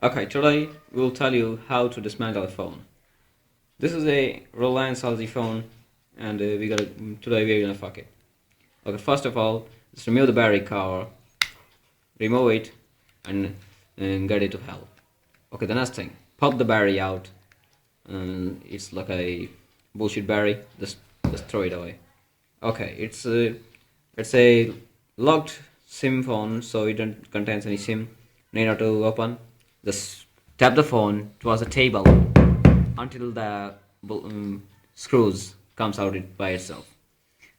Okay, today we'll tell you how to dismantle a phone. This is a Reliance LG phone, and today we're gonna fuck it. Okay, first of all, just remove the battery cover, remove it, and get it to hell. Okay, the next thing, pop the battery out, and it's like a bullshit battery. Just throw it away. Okay, it's a locked SIM phone, so it don't contains any SIM. Need not to open. Just tap the phone towards the table until the screws comes out by itself.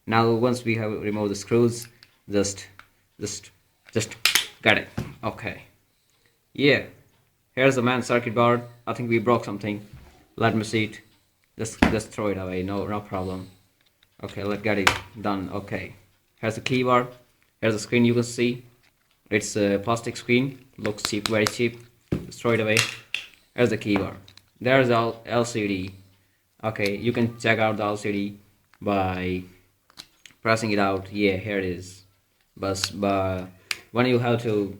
Now once we have removed the screws, just just just get it. Okay. Yeah. Here's the main circuit board. I think we broke something. Let me see it. Just throw it away. No problem. Okay, let's get it done. Okay. Here's the keyboard. Here's the screen you can see. It's a plastic screen. Looks cheap, very cheap. Just throw it away. Here's the keyboard. There's the LCD. Okay, you can check out the LCD by pressing it out. Yeah, here it is. But when you have to,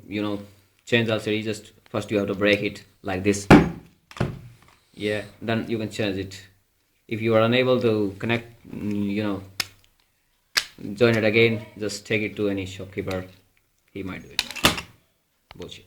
change the LCD, just first you have to break it like this. Yeah, then you can change it. If you are unable to connect, join it again, just take it to any shopkeeper. He might do it. Bullshit.